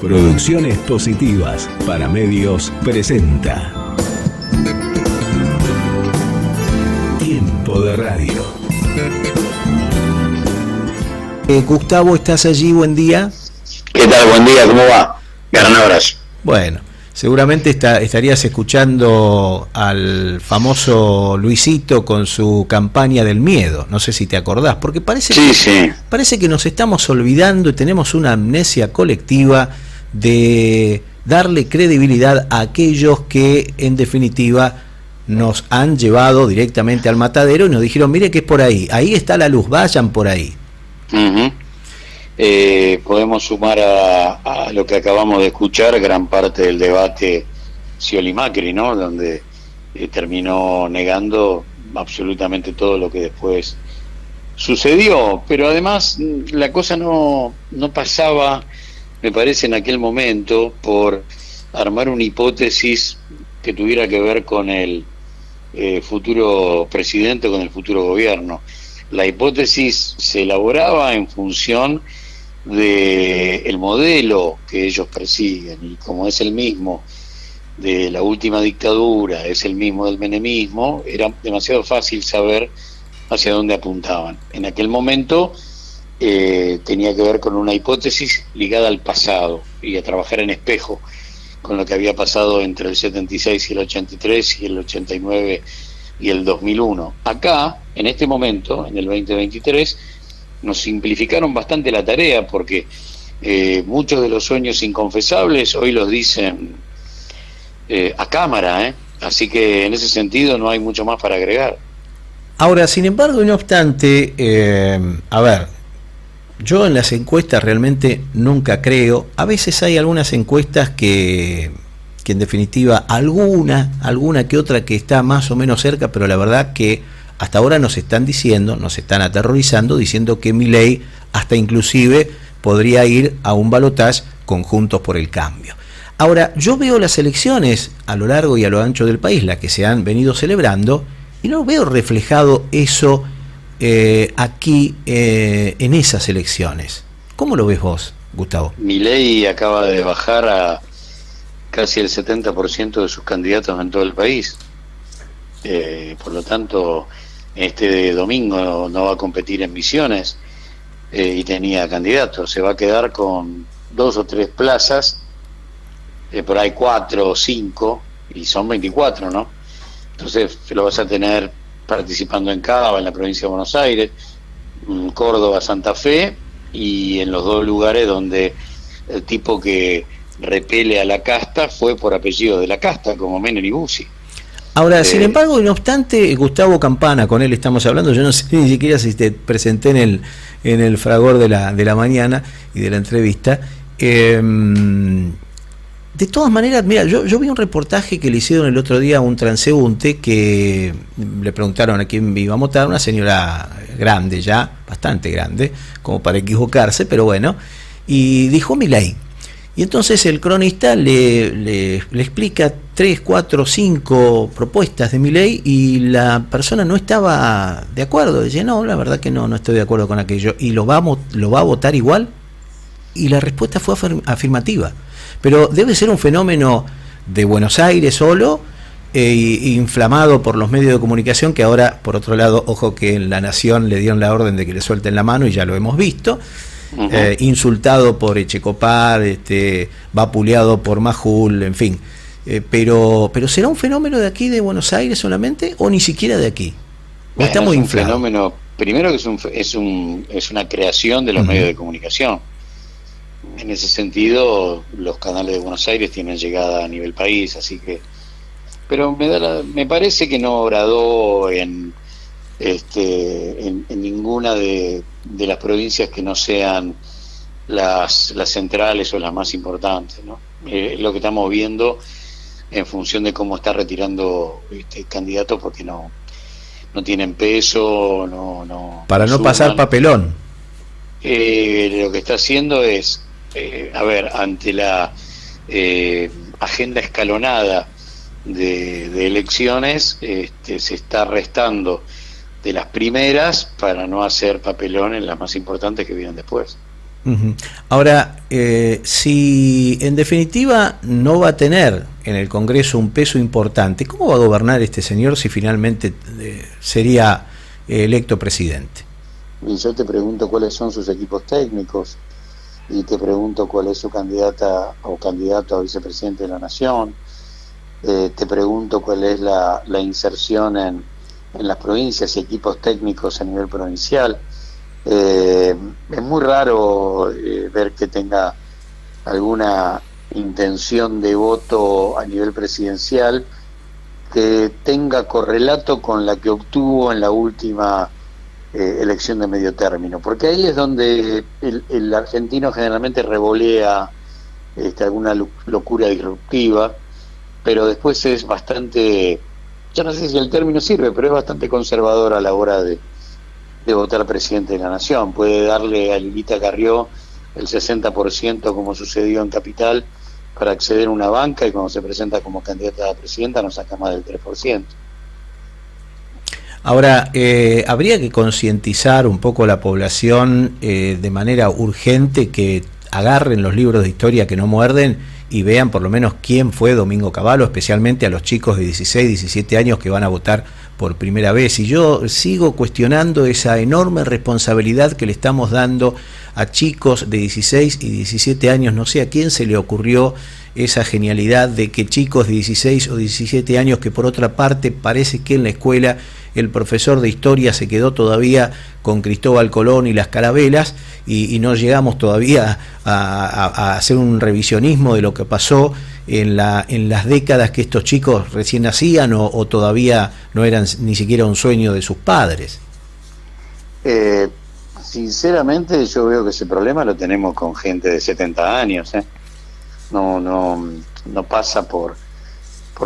Producciones Positivas para Medios presenta Tiempo de Radio. Gustavo, ¿estás allí? Buen día. ¿Qué tal? Buen día, ¿cómo va? Gran abrazo. Bueno, seguramente estarías escuchando al famoso Luisito con su campaña del miedo. No sé si te acordás, porque parece que nos estamos olvidando y tenemos una amnesia colectiva de darle credibilidad a aquellos que, en definitiva, nos han llevado directamente al matadero y nos dijeron, mire que es por ahí está la luz, vayan por ahí. Uh-huh. Podemos sumar a lo que acabamos de escuchar gran parte del debate Scioli-Macri, ¿no? Donde terminó negando absolutamente todo lo que después sucedió, pero además la cosa no pasaba, me parece, en aquel momento por armar una hipótesis que tuviera que ver con el futuro presidente, con el futuro gobierno. La hipótesis se elaboraba en función de el modelo que ellos persiguen, y como es el mismo de la última dictadura, es el mismo del menemismo, era demasiado fácil saber hacia dónde apuntaban. En aquel momento tenía que ver con una hipótesis ligada al pasado y a trabajar en espejo con lo que había pasado entre el 76 y el 83 y el 89 y el 2001. Acá, en este momento, en el 2023, nos simplificaron bastante la tarea porque muchos de los sueños inconfesables hoy los dicen a cámara, así que en ese sentido no hay mucho más para agregar. Ahora, sin embargo, y no obstante, yo en las encuestas realmente nunca creo. A veces hay algunas encuestas que en definitiva alguna que otra que está más o menos cerca, pero la verdad que hasta ahora nos están aterrorizando, diciendo que Milei hasta inclusive podría ir a un balotaje con Juntos por el Cambio. Ahora, yo veo las elecciones a lo largo y a lo ancho del país, las que se han venido celebrando, y no veo reflejado eso aquí en esas elecciones. ¿Cómo lo ves vos, Gustavo? Milei acaba de bajar a casi el 70% de sus candidatos en todo el país. Por lo tanto, este domingo no va a competir en Misiones y tenía candidatos. Se va a quedar con 2 o 3 plazas, por ahí 4 o 5, y son 24, ¿no? Entonces lo vas a tener participando en Cava, en la provincia de Buenos Aires, Córdoba, Santa Fe, y en los 2 lugares donde el tipo que repele a la casta fue por apellido de la casta, como Menem y Bussi. Ahora, sin embargo, y no obstante, Gustavo Campana, con él estamos hablando, yo no sé ni siquiera si te presenté en el fragor de la mañana y de la entrevista. De todas maneras, mira, yo vi un reportaje que le hicieron el otro día a un transeúnte que le preguntaron a quién iba a votar, una señora grande ya, bastante grande, como para equivocarse, pero bueno, y dijo Milei. Y entonces el cronista le explica 3, 4, 5 propuestas de Milei y la persona no estaba de acuerdo. Dice, no, la verdad que no estoy de acuerdo con aquello. ¿Y lo va a votar igual? Y la respuesta fue afirmativa. Pero debe ser un fenómeno de Buenos Aires solo, inflamado por los medios de comunicación, que ahora, por otro lado, ojo que en La Nación le dieron la orden de que le suelten la mano y ya lo hemos visto. Uh-huh. Insultado por Echecopar, vapuleado por Majul, en fin. Pero ¿será un fenómeno de aquí, de Buenos Aires solamente, o ni siquiera de aquí? Bueno, está muy inflado. Fenómeno, primero que es una creación de los medios de comunicación. En ese sentido, los canales de Buenos Aires tienen llegada a nivel país, así que... Pero me parece que no obradó en ninguna de las provincias que no sean las centrales o las más importantes, ¿no? Lo que estamos viendo en función de cómo está retirando candidatos porque no tienen peso, para no pasar papelón. Lo que está haciendo es ante la agenda escalonada de elecciones, se está restando de las primeras para no hacer papelón en las más importantes que vienen después. Ujú. Ahora, si en definitiva no va a tener en el Congreso un peso importante, ¿cómo va a gobernar este señor si finalmente sería electo presidente? Y yo te pregunto cuáles son sus equipos técnicos, y te pregunto cuál es su candidata o candidato a vicepresidente de la Nación, te pregunto cuál es la inserción en las provincias y equipos técnicos a nivel provincial. Es muy raro ver que tenga alguna intención de voto a nivel presidencial que tenga correlato con la que obtuvo en la última elección de medio término, porque ahí es donde el argentino generalmente revolea alguna locura disruptiva, pero después es bastante, yo no sé si el término sirve, pero es bastante conservador a la hora de votar presidente de la Nación. Puede darle a Lilita Carrió el 60%, como sucedió en Capital, para acceder a una banca, y cuando se presenta como candidata a presidenta no saca más del 3%. Ahora, habría que concientizar un poco a la población de manera urgente, que agarren los libros de historia que no muerden y vean por lo menos quién fue Domingo Cavallo, especialmente a los chicos de 16, 17 años que van a votar por primera vez. Y yo sigo cuestionando esa enorme responsabilidad que le estamos dando a chicos de 16 y 17 años. No sé a quién se le ocurrió esa genialidad de que chicos de 16 o 17 años, que por otra parte parece que en la escuela el profesor de historia se quedó todavía con Cristóbal Colón y las carabelas, y no llegamos todavía a hacer un revisionismo de lo que pasó en las décadas que estos chicos recién nacían, o todavía no eran ni siquiera un sueño de sus padres. Sinceramente yo veo que ese problema lo tenemos con gente de 70 años. No pasa por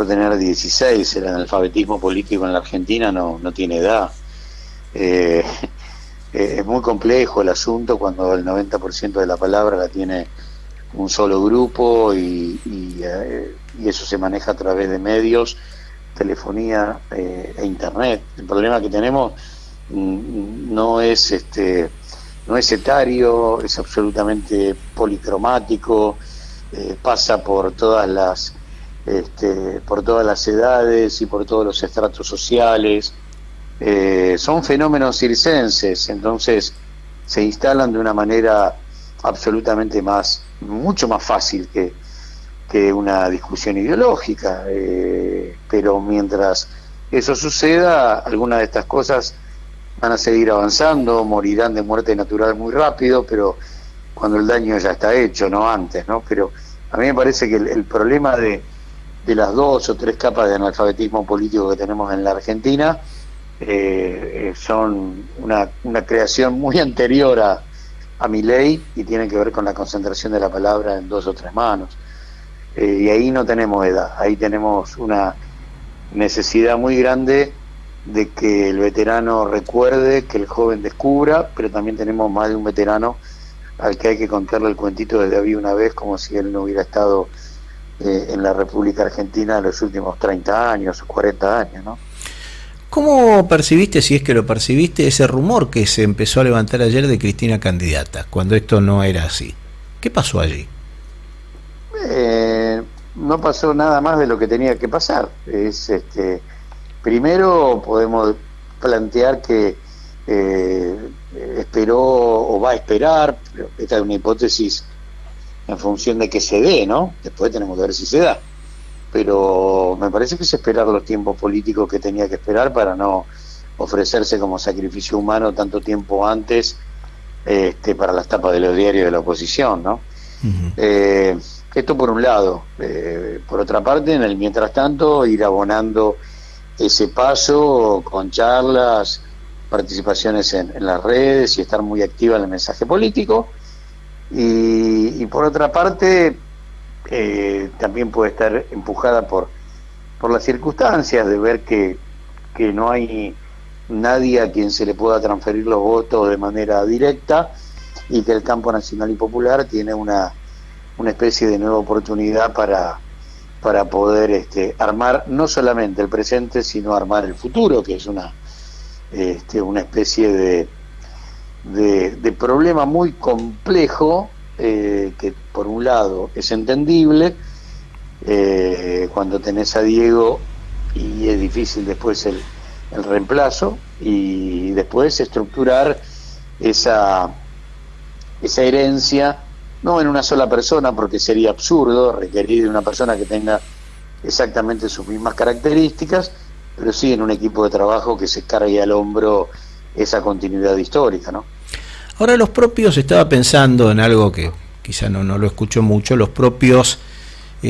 tener 16. El analfabetismo político en la Argentina no tiene edad. Es muy complejo el asunto cuando el 90% de la palabra la tiene un solo grupo, y eso se maneja a través de medios, telefonía e internet. El problema que tenemos no es etario, es absolutamente policromático, pasa por todas las edades y por todos los estratos sociales. Son fenómenos circenses, entonces se instalan de una manera absolutamente mucho más fácil que una discusión ideológica, pero mientras eso suceda, algunas de estas cosas van a seguir avanzando, morirán de muerte natural muy rápido, pero cuando el daño ya está hecho, no antes, ¿no? Pero a mí me parece que el problema de las 2 o 3 capas de analfabetismo político que tenemos en la Argentina son una creación muy anterior a Milei, y tienen que ver con la concentración de la palabra en 2 o 3 manos. Y ahí no tenemos edad, ahí tenemos una necesidad muy grande de que el veterano recuerde, que el joven descubra, pero también tenemos más de un veterano al que hay que contarle el cuentito desde había una vez, como si él no hubiera estado en la República Argentina los últimos 30 años o 40 años, ¿no? ¿Cómo percibiste, si es que lo percibiste, ese rumor que se empezó a levantar ayer de Cristina candidata, cuando esto no era así? ¿Qué pasó allí? No pasó nada más de lo que tenía que pasar. Primero podemos plantear que esperó o va a esperar, pero esta es una hipótesis en función de que se dé, ¿no? Después tenemos que ver si se da. Pero me parece que es esperar los tiempos políticos que tenía que esperar para no ofrecerse como sacrificio humano tanto tiempo antes para las tapas de los diarios de la oposición, ¿no? Uh-huh. Esto por un lado. Por otra parte, en el mientras tanto, ir abonando ese paso con charlas, participaciones en las redes, y estar muy activa en el mensaje político. Y por otra parte, también puede estar empujada por las circunstancias de ver que no hay nadie a quien se le pueda transferir los votos de manera directa, y que el campo nacional y popular tiene una especie de nueva oportunidad para poder armar no solamente el presente, sino armar el futuro, que es una especie de problema muy complejo, que por un lado es entendible, cuando tenés a Diego y es difícil después el reemplazo, y después estructurar esa herencia, no en una sola persona, porque sería absurdo requerir de una persona que tenga exactamente sus mismas características, pero sí en un equipo de trabajo que se cargue al hombro esa continuidad histórica, ¿no? Ahora los propios, estaba pensando en algo que quizá no lo escucho mucho, los propios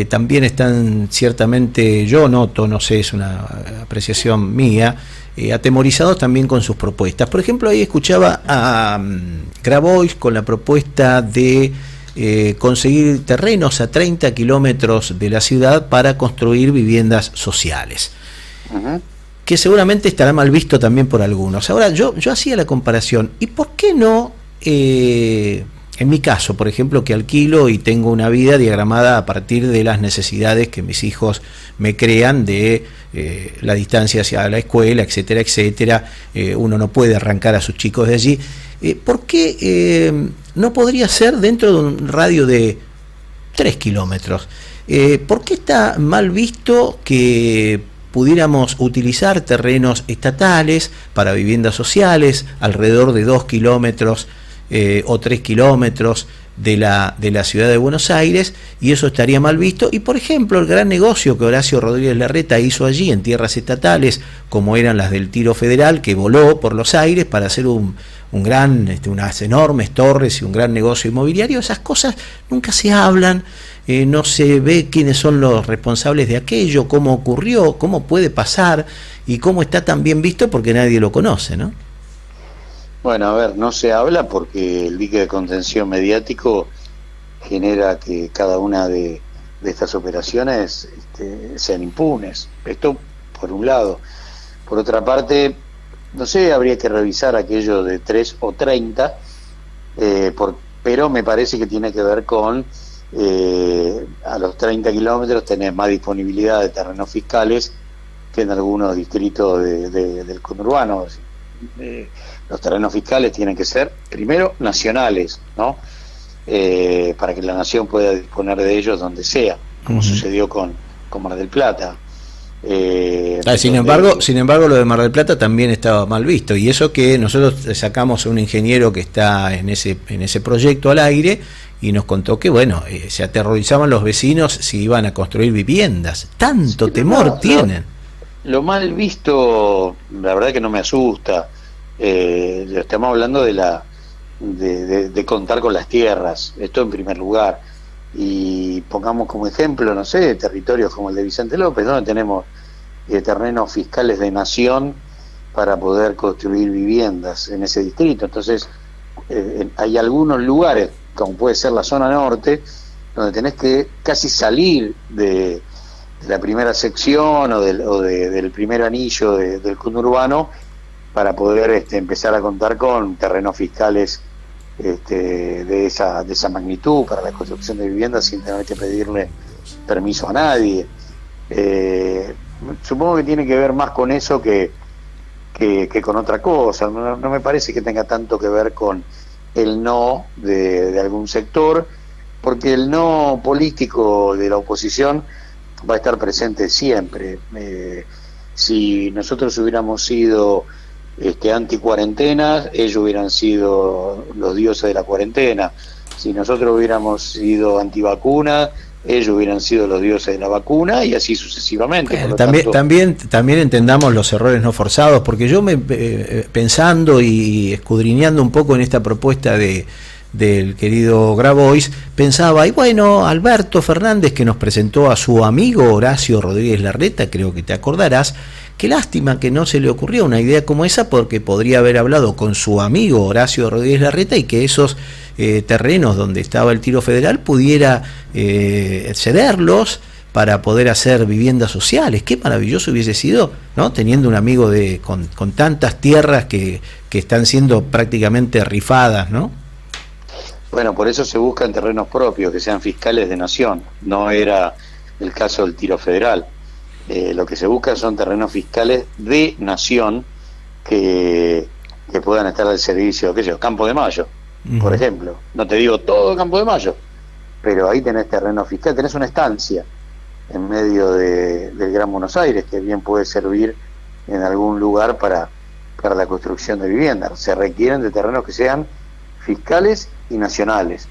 también están ciertamente, yo noto, no sé, es una apreciación mía, atemorizados también con sus propuestas. Por ejemplo, ahí escuchaba a Grabois con la propuesta de conseguir terrenos a 30 kilómetros de la ciudad para construir viviendas sociales. Uh-huh. Que seguramente estará mal visto también por algunos. Ahora, yo hacía la comparación, ¿y por qué no, en mi caso, por ejemplo, que alquilo y tengo una vida diagramada a partir de las necesidades que mis hijos me crean de la distancia hacia la escuela, etcétera, etcétera, uno no puede arrancar a sus chicos de allí, ¿por qué no podría ser dentro de un radio de 3 kilómetros? ¿Por qué está mal visto que pudiéramos utilizar terrenos estatales para viviendas sociales alrededor de 2 kilómetros o 3 kilómetros de la ciudad de Buenos Aires, y eso estaría mal visto? Y por ejemplo, el gran negocio que Horacio Rodríguez Larreta hizo allí en tierras estatales, como eran las del Tiro Federal, que voló por los aires para hacer unas enormes torres y un gran negocio inmobiliario, esas cosas nunca se hablan. No se ve quiénes son los responsables de aquello, cómo ocurrió, cómo puede pasar y cómo está tan bien visto porque nadie lo conoce, ¿no? Bueno, a ver, no se habla porque el dique de contención mediático genera que cada una de estas operaciones sean impunes. Esto por un lado. Por otra parte, no sé, habría que revisar aquello de 3 o 30, pero me parece que tiene que ver con a los 30 kilómetros tenés más disponibilidad de terrenos fiscales que en algunos distritos del conurbano. Los terrenos fiscales tienen que ser primero nacionales, ¿no? Para que la nación pueda disponer de ellos donde sea, como sucedió con Mar del Plata. Sin embargo, lo de Mar del Plata también estaba mal visto, y eso que nosotros sacamos a un ingeniero que está en ese proyecto al aire y nos contó que se aterrorizaban los vecinos si iban a construir viviendas, tanto temor tienen. Lo mal visto, la verdad que no me asusta. Estamos hablando de contar con las tierras, esto en primer lugar. Y pongamos como ejemplo, no sé, territorios como el de Vicente López, donde tenemos terrenos fiscales de nación para poder construir viviendas en ese distrito. Entonces, hay algunos lugares, como puede ser la zona norte, donde tenés que casi salir de la primera sección o del primer anillo del conurbano para poder empezar a contar con terrenos fiscales de esa magnitud para la construcción de viviendas sin tener que pedirle permiso a nadie. Supongo que tiene que ver más con eso que con otra cosa. No me parece que tenga tanto que ver con el no de algún sector, porque el no político de la oposición va a estar presente siempre. Si nosotros hubiéramos sido anti-cuarentena, ellos hubieran sido los dioses de la cuarentena. Si nosotros hubiéramos sido anti-vacuna, ellos hubieran sido los dioses de la vacuna, y así sucesivamente. También entendamos los errores no forzados, porque yo pensando y escudriñando un poco en esta propuesta del querido Grabois, pensaba, y Alberto Fernández, que nos presentó a su amigo Horacio Rodríguez Larreta, creo que te acordarás, qué lástima que no se le ocurrió una idea como esa, porque podría haber hablado con su amigo Horacio Rodríguez Larreta y que esos terrenos donde estaba el Tiro Federal pudiera cederlos para poder hacer viviendas sociales. Qué maravilloso hubiese sido, ¿no? Teniendo un amigo con tantas tierras que están siendo prácticamente rifadas, ¿no? Bueno, por eso se buscan terrenos propios, que sean fiscales de nación. No era el caso del Tiro Federal. Lo que se busca son terrenos fiscales de nación que que puedan estar al servicio, qué sé yo, Campo de Mayo, por ejemplo. No te digo todo Campo de Mayo, pero ahí tenés terreno fiscal, tenés una estancia en medio del Gran Buenos Aires que bien puede servir en algún lugar para la construcción de viviendas. Se requieren de terrenos que sean fiscales y nacionales.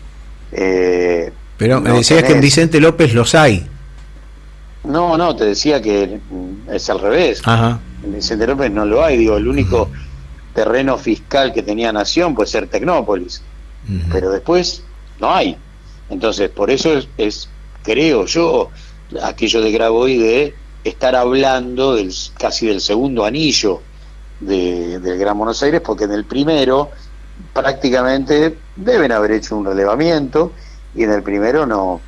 Pero me decías que en Vicente López los hay. No, te decía que es al revés. Ajá. En Vicente López no lo hay. Digo, el único terreno fiscal que tenía Nación puede ser Tecnópolis, pero después no hay. Entonces, por eso es creo yo, aquello de Graboy de estar hablando casi del segundo anillo del Gran Buenos Aires, porque en el primero prácticamente deben haber hecho un relevamiento, y en el primero no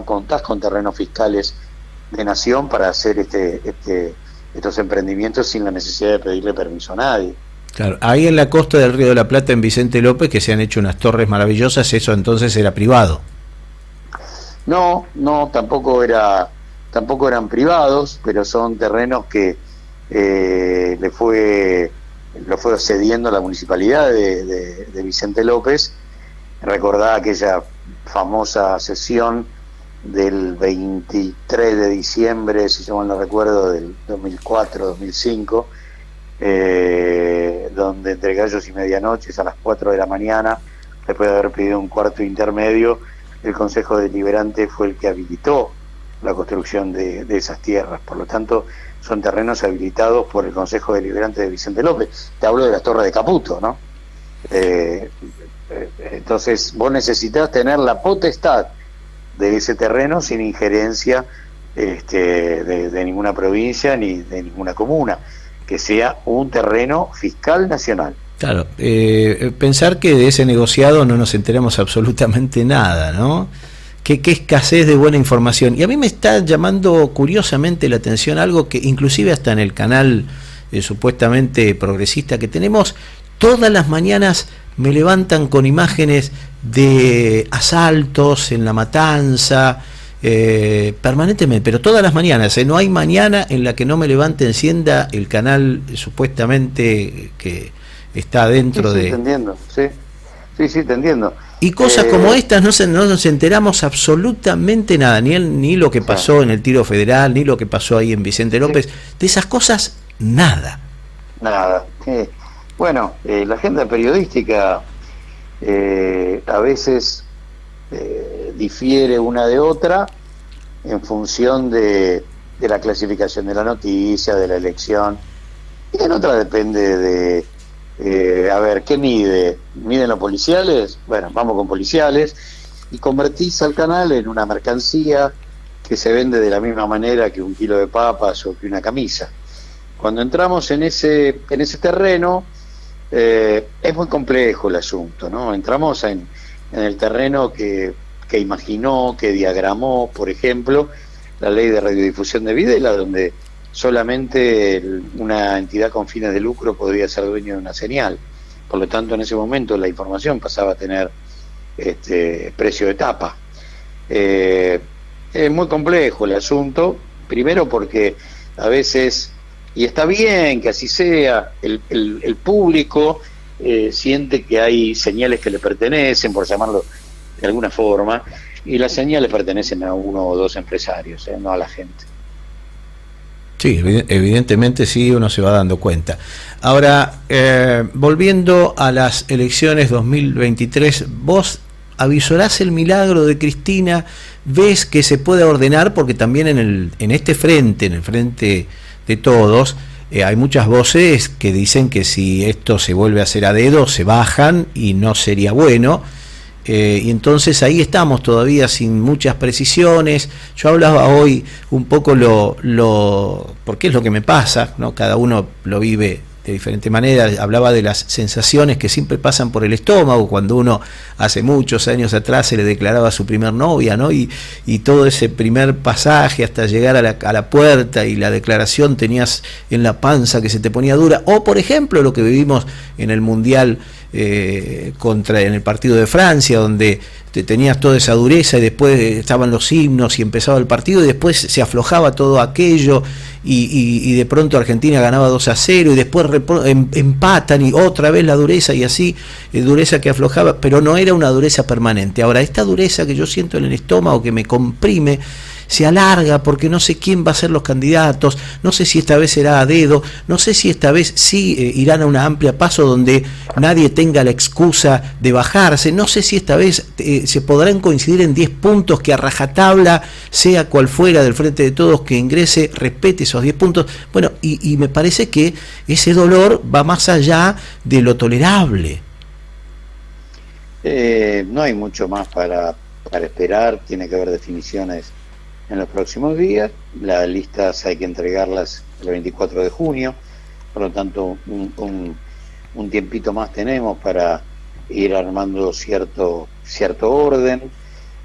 contás con terrenos fiscales de Nación para hacer estos emprendimientos sin la necesidad de pedirle permiso a nadie. Claro, ahí en la costa del Río de la Plata, en Vicente López, que se han hecho unas torres maravillosas, eso entonces era privado. No, tampoco eran privados, pero son terrenos que lo fue cediendo la municipalidad de Vicente López. Recordá aquella famosa sesión del 23 de diciembre, si yo mal no recuerdo, del 2004-2005, donde entre gallos y medianoches a las 4 de la mañana, después de haber pedido un cuarto intermedio, el Consejo Deliberante fue el que habilitó la construcción de esas tierras. Por lo tanto, son terrenos habilitados por el Consejo Deliberante de Vicente López. Te hablo de las Torres de Caputo, ¿no? Entonces, vos necesitas tener la potestad de ese terreno sin injerencia de ninguna provincia ni de ninguna comuna, que sea un terreno fiscal nacional. Claro, pensar que de ese negociado no nos enteramos absolutamente nada, ¿no? Qué escasez de buena información. Y a mí me está llamando curiosamente la atención algo que inclusive hasta en el canal supuestamente progresista que tenemos, todas las mañanas me levantan con imágenes de asaltos en La Matanza, permanentemente, pero todas las mañanas, no hay mañana en la que no me levante, encienda el canal supuestamente que está dentro de... Te entiendo, sí, te entiendo. Y cosas como estas no nos enteramos absolutamente nada, ni lo que pasó en el Tiro Federal, ni lo que pasó ahí en Vicente López, de esas cosas, nada. Nada. Bueno, la agenda periodística a veces difiere una de otra en función de la clasificación de la noticia, de la elección, y en otra depende de a ver, ¿qué mide? ¿Miden los policiales? Bueno, vamos con policiales, y convertís al canal en una mercancía que se vende de la misma manera que un kilo de papas o que una camisa. Cuando entramos en ese terreno, es muy complejo el asunto, ¿no? Entramos en el terreno que imaginó, que diagramó, por ejemplo, la ley de radiodifusión de Videla, donde solamente una entidad con fines de lucro podría ser dueño de una señal. Por lo tanto, en ese momento la información pasaba a tener precio de tapa. Es muy complejo el asunto, primero porque a veces, y está bien que así sea, el público siente que hay señales que le pertenecen, por llamarlo de alguna forma, y las señales pertenecen a uno o dos empresarios, no a la gente. Sí, evidentemente sí, uno se va dando cuenta. Ahora, volviendo a las elecciones 2023, ¿vos avisorás el milagro de Cristina? ¿Ves que se puede ordenar? Porque también en este frente, en el frente de todos, hay muchas voces que dicen que si esto se vuelve a hacer a dedo, se bajan y no sería bueno. Y entonces ahí estamos todavía sin muchas precisiones. Yo hablaba hoy un poco porque es lo que me pasa, ¿no? Cada uno lo vive de diferente manera. Hablaba de las sensaciones que siempre pasan por el estómago cuando uno hace muchos años atrás se le declaraba a su primer novia, ¿no? Y todo ese primer pasaje hasta llegar a la puerta y la declaración tenías en la panza que se te ponía dura. O por ejemplo lo que vivimos en el Mundial en el partido de Francia, donde tenías toda esa dureza y después estaban los himnos y empezaba el partido y después se aflojaba todo aquello y de pronto Argentina ganaba 2-0 y después empatan y otra vez la dureza y así, dureza que aflojaba, pero no era una dureza permanente. Ahora, esta dureza que yo siento en el estómago, que me comprime, se alarga porque no sé quién va a ser los candidatos, no sé si esta vez será a dedo, no sé si esta vez sí irán a una amplia paso donde nadie tenga la excusa de bajarse, no sé si esta vez se podrán coincidir en 10 puntos, que a rajatabla, sea cual fuera del Frente de Todos que ingrese, respete esos 10 puntos. Bueno, y me parece que ese dolor va más allá de lo tolerable. No hay mucho más para esperar, tiene que haber definiciones en los próximos días. Las listas hay que entregarlas el 24 de junio, por lo tanto un tiempito más tenemos para ir armando cierto orden.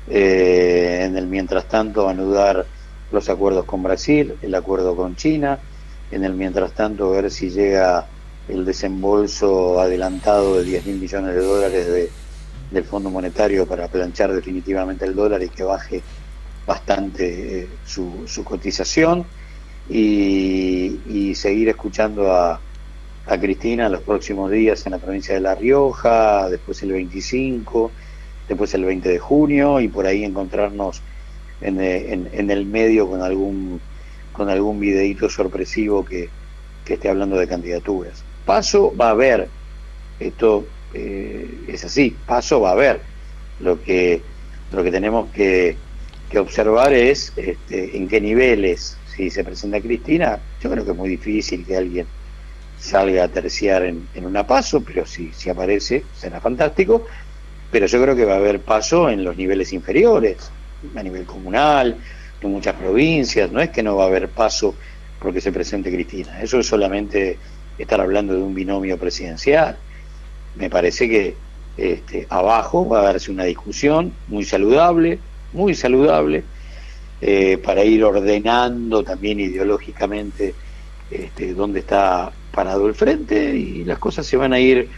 En el mientras tanto, anudar los acuerdos con Brasil, el acuerdo con China, en el mientras tanto ver si llega el desembolso adelantado de 10.000 millones de dólares del Fondo Monetario para planchar definitivamente el dólar y que baje bastante su cotización, y seguir escuchando a Cristina en los próximos días en la provincia de La Rioja, después el 25, después el 20 de junio, y por ahí encontrarnos en el medio con algún videíto sorpresivo que esté hablando de candidaturas. Paso va a haber, esto es así, paso va a haber. Lo que tenemos que observar es en qué niveles, si se presenta Cristina. Yo creo que es muy difícil que alguien salga a terciar en una paso, pero si aparece será fantástico. Pero yo creo que va a haber paso en los niveles inferiores, a nivel comunal, en muchas provincias. No es que no va a haber paso porque se presente Cristina, eso es solamente estar hablando de un binomio presidencial. Me parece que abajo va a darse una discusión muy saludable, para ir ordenando también ideológicamente dónde está parado el frente, y las cosas se van a ir,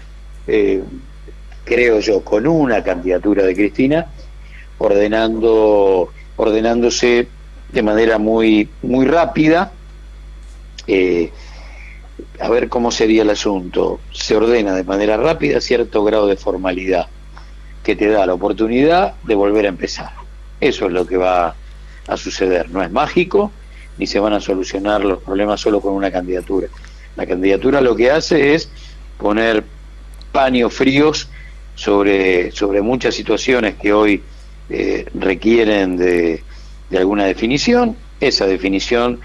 creo yo, con una candidatura de Cristina, ordenándose de manera muy rápida. A ver cómo sería el asunto. Se ordena de manera rápida cierto grado de formalidad que te da la oportunidad de volver a empezar. Eso es lo que va a suceder. No es mágico, ni se van a solucionar los problemas solo con una candidatura. La candidatura lo que hace es poner paños fríos sobre muchas situaciones que hoy requieren de alguna definición. Esa definición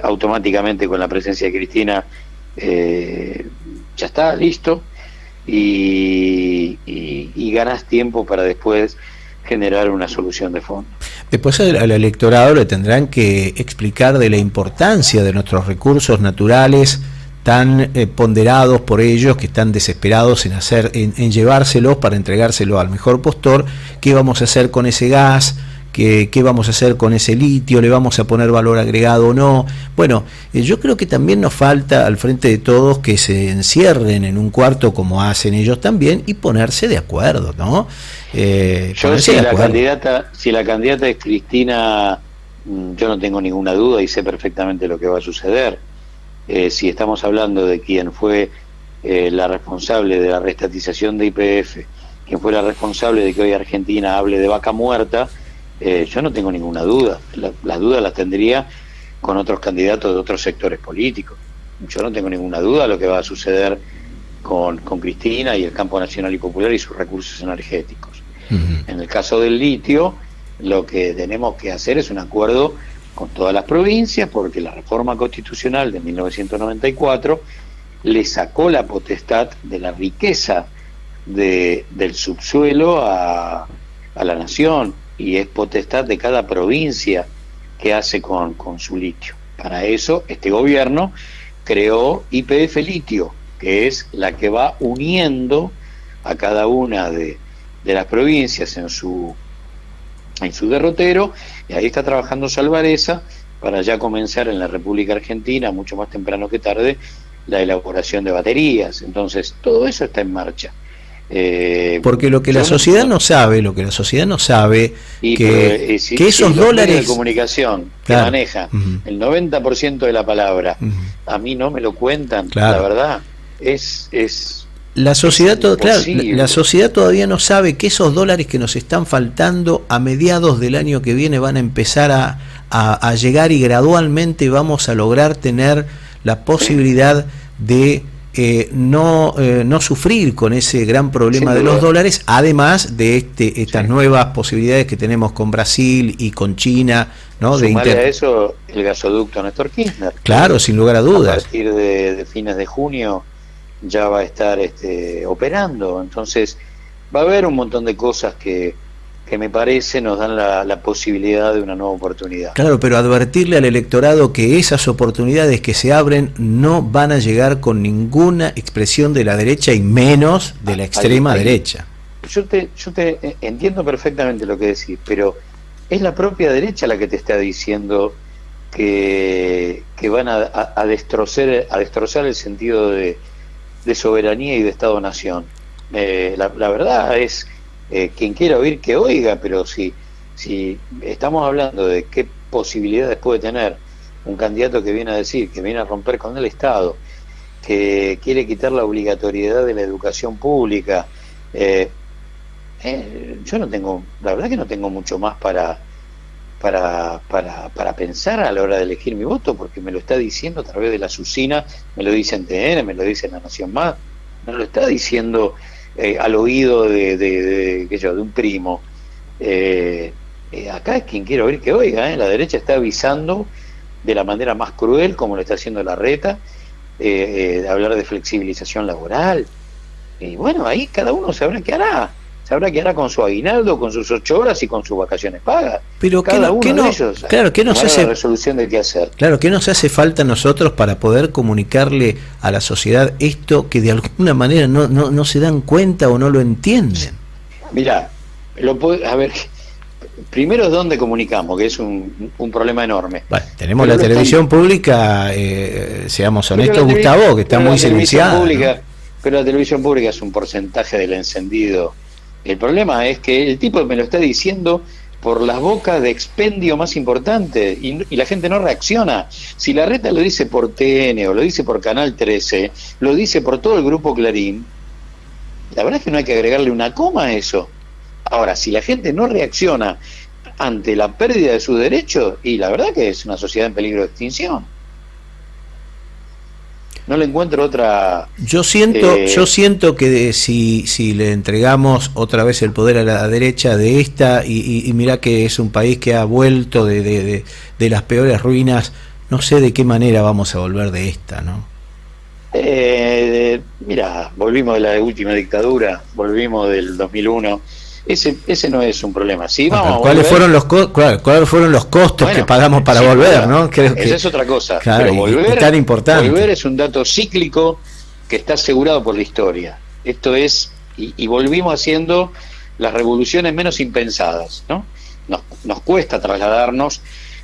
automáticamente, con la presencia de Cristina, ya está listo, y ganas tiempo para después generar una solución de fondo. Después al electorado le tendrán que explicar de la importancia de nuestros recursos naturales tan ponderados por ellos, que están desesperados en llevárselos para entregárselo al mejor postor. ¿Qué vamos a hacer con ese gas? ¿Qué vamos a hacer con ese litio? ¿Le vamos a poner valor agregado o no? Bueno, yo creo que también nos falta al Frente de Todos que se encierren en un cuarto, como hacen ellos también, y ponerse de acuerdo, ¿no? Yo, si la candidata es Cristina, yo no tengo ninguna duda y sé perfectamente lo que va a suceder. Si estamos hablando de quien fue la responsable de la reestatización de YPF, quien fue la responsable de que hoy Argentina hable de vaca muerta, yo no tengo ninguna duda. Las dudas las tendría con otros candidatos de otros sectores políticos. Yo no tengo ninguna duda de lo que va a suceder con Cristina y el campo nacional y popular y sus recursos energéticos. En el caso del litio, lo que tenemos que hacer es un acuerdo con todas las provincias, porque la reforma constitucional de 1994 le sacó la potestad de la riqueza del subsuelo a la nación, y es potestad de cada provincia que hace con su litio. Para eso este gobierno creó YPF Litio, que es la que va uniendo a cada una de las provincias en su derrotero, y ahí está trabajando Salvareza para ya comenzar en la República Argentina, mucho más temprano que tarde, la elaboración de baterías. Entonces todo eso está en marcha. Porque lo que la sociedad no sabe, que esos dólares de comunicación que claro, maneja el 90% de la palabra, a mí no me lo cuentan, claro, la verdad, es la sociedad, claro, la sociedad todavía no sabe que esos dólares que nos están faltando a mediados del año que viene van a empezar a llegar, y gradualmente vamos a lograr tener la posibilidad de no sufrir con ese gran problema de los dólares, además de estas nuevas posibilidades que tenemos con Brasil y con China, ¿no? Sumarle a eso el gasoducto Néstor Kirchner. Claro, sin lugar a dudas. A partir de fines de junio ya va a estar operando, entonces va a haber un montón de cosas que me parece nos dan la posibilidad de una nueva oportunidad. Claro, pero advertirle al electorado que esas oportunidades que se abren no van a llegar con ninguna expresión de la derecha y menos de la extrema derecha. Yo te entiendo perfectamente lo que decís, pero es la propia derecha la que te está diciendo que van a destrozar el sentido de soberanía y de Estado-Nación. La verdad es, quien quiera oír que oiga, pero si estamos hablando de qué posibilidades puede tener un candidato que viene a decir, que viene a romper con el Estado, que quiere quitar la obligatoriedad de la educación pública, yo no tengo, la verdad que no tengo mucho más para pensar a la hora de elegir mi voto, porque me lo está diciendo a través de la Susina, me lo dice en TN, me lo dice en La Nación Más, me lo está diciendo al oído de un primo. Acá es quien quiere oír que oiga, la derecha está avisando de la manera más cruel, como lo está haciendo Larreta, de hablar de flexibilización laboral, y bueno, ahí cada uno sabrá qué hará con su aguinaldo, con sus 8 horas y con sus vacaciones pagas. Pero cada uno de ellos, claro, ¿qué nos hace la resolución de qué hacer? Claro, ¿qué nos hace falta a nosotros para poder comunicarle a la sociedad esto que de alguna manera no se dan cuenta o no lo entienden? Mirá, a ver, primero dónde comunicamos, que es un problema enorme. Bueno, tenemos la televisión pública, seamos honestos, Gustavo, que está muy silenciada, ¿no? Pero la televisión pública es un porcentaje del encendido. El problema es que el tipo me lo está diciendo por las bocas de expendio más importante y la gente no reacciona. Si Larreta lo dice por TN o lo dice por Canal 13, lo dice por todo el grupo Clarín, la verdad es que no hay que agregarle una coma a eso. Ahora, si la gente no reacciona ante la pérdida de sus derechos, y la verdad que es una sociedad en peligro de extinción. No le encuentro otra. Yo siento que si le entregamos otra vez el poder a la derecha de esta, y mirá que es un país que ha vuelto de las peores ruinas, no sé de qué manera vamos a volver de esta, ¿no? Mira, volvimos de la última dictadura, volvimos del 2001. Ese no es un problema. Sí, vamos. ¿Cuáles fueron los costos que pagamos para volver, ¿no? Creo que esa es otra cosa. Claro, pero volver, tan importante. Volver es un dato cíclico que está asegurado por la historia. Esto es, y volvimos haciendo las revoluciones menos impensadas, ¿no? Nos cuesta trasladarnos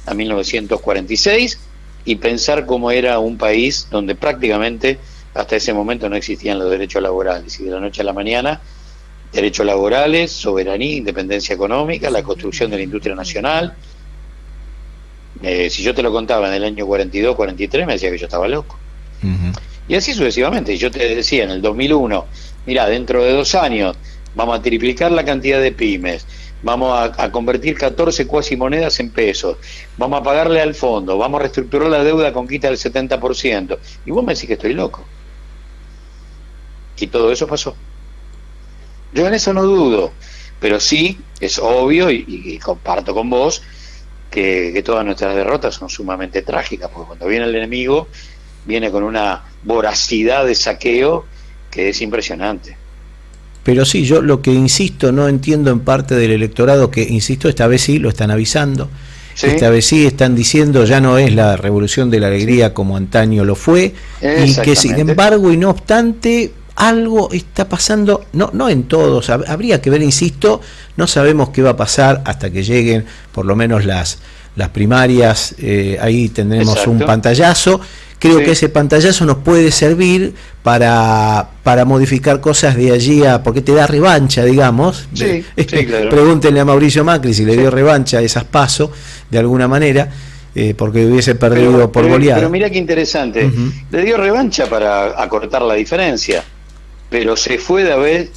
a 1946 y pensar cómo era un país donde prácticamente hasta ese momento no existían los derechos laborales, y de la noche a la mañana derechos laborales, soberanía, independencia económica, la construcción de la industria nacional. Si yo te lo contaba en el año 42, 43, me decía que yo estaba loco. Y así sucesivamente. Yo te decía en el 2001, mira, dentro de 2 años vamos a triplicar la cantidad de pymes, vamos a convertir 14 cuasimonedas en pesos, vamos a pagarle al fondo, vamos a reestructurar la deuda con quita del 70%. Y vos me decís que estoy loco. Y todo eso pasó. Yo en eso no dudo, pero sí es obvio y comparto con vos que todas nuestras derrotas son sumamente trágicas, porque cuando viene el enemigo viene con una voracidad de saqueo que es impresionante. Pero sí, yo lo que insisto, no entiendo en parte del electorado, que insisto, esta vez sí lo están avisando, ¿sí? Esta vez sí están diciendo ya no es la revolución de la alegría como antaño lo fue, y que sin embargo y no obstante algo está pasando, no en todos, habría que ver, insisto, no sabemos qué va a pasar hasta que lleguen por lo menos las primarias, ahí tendremos un pantallazo creo que ese pantallazo nos puede servir para modificar cosas de allí porque te da revancha, digamos. Sí, claro. Pregúntenle a Mauricio Macri si le dio revancha a esas PASO, de alguna manera, porque hubiese perdido por goleada. Pero mira qué interesante, le dio revancha para acortar la diferencia, pero se fue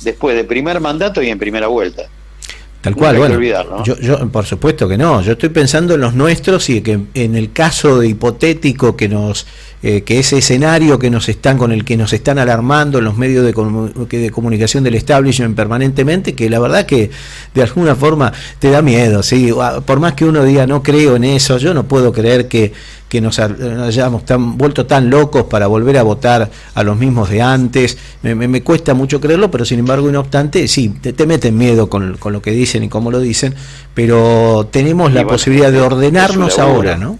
después de primer mandato y en primera vuelta. Tal cual, no hay bueno, que olvidar, ¿no? yo por supuesto que no, yo estoy pensando en los nuestros y que en el caso de hipotético que ese escenario con el que nos están alarmando en los medios de comunicación del establishment permanentemente, que la verdad que de alguna forma te da miedo, ¿sí? Por más que uno diga no creo en eso, yo no puedo creer que nos hayamos vuelto tan locos para volver a votar a los mismos de antes. Me cuesta mucho creerlo, pero sin embargo, no obstante, sí, te meten miedo con lo que dicen y cómo lo dicen, pero tenemos la posibilidad de ordenarnos ahora, ¿no?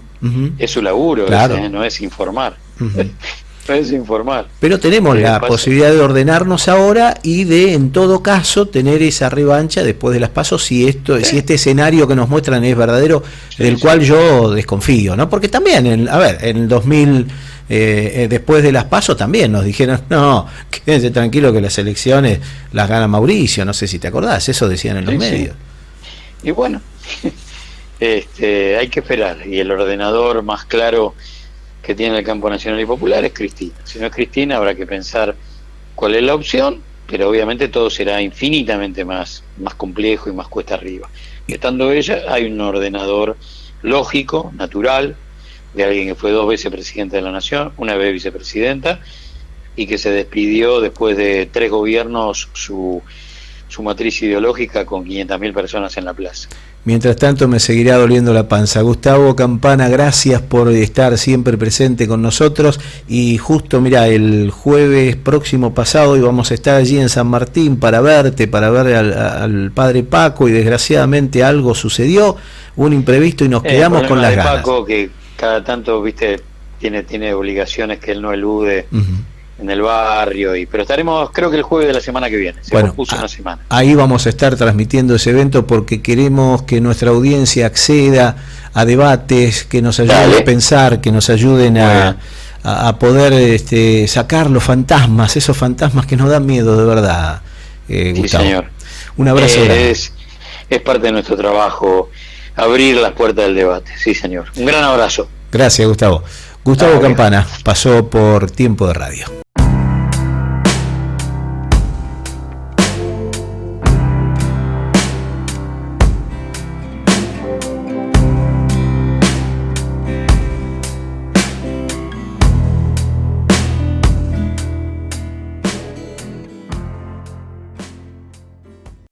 Es su laburo, claro. No es informar. No es informar. Pero tenemos la posibilidad de ordenarnos ahora y de, en todo caso, tener esa revancha después de las PASO si este escenario que nos muestran es verdadero, del cual yo desconfío, ¿no? Porque también, en el 2000, después de las PASO también nos dijeron, no, quédense tranquilo que las elecciones las gana Mauricio, no sé si te acordás, eso decían en los medios. Y bueno, hay que esperar, y el ordenador más claro que tiene el campo nacional y popular es Cristina. Si no es Cristina, habrá que pensar cuál es la opción, pero obviamente todo será infinitamente más complejo y más cuesta arriba. Y estando ella, hay un ordenador lógico, natural, de alguien que fue 2 veces presidente de la Nación, 1 vez vicepresidenta, y que se despidió después de 3 gobiernos su matriz ideológica con 500.000 personas en la plaza. Mientras tanto me seguirá doliendo la panza. Gustavo Campana, gracias por estar siempre presente con nosotros, y justo mira, el jueves próximo pasado íbamos a estar allí en San Martín para verte, para ver al padre Paco, y desgraciadamente algo sucedió, un imprevisto y nos quedamos con las ganas. Paco, que cada tanto, viste, tiene obligaciones que él no elude. En el barrio, pero estaremos, creo que el jueves de la semana que viene. Se pospuso una semana. Ahí vamos a estar transmitiendo ese evento porque queremos que nuestra audiencia acceda a debates que nos ayuden a pensar, que nos ayuden a poder sacar los fantasmas, esos fantasmas que nos dan miedo de verdad, Gustavo. Sí, señor. Un abrazo grande. Es parte de nuestro trabajo abrir las puertas del debate, sí, señor. Un gran abrazo. Gracias, Gustavo. Gustavo Campana pasó por Tiempo de Radio.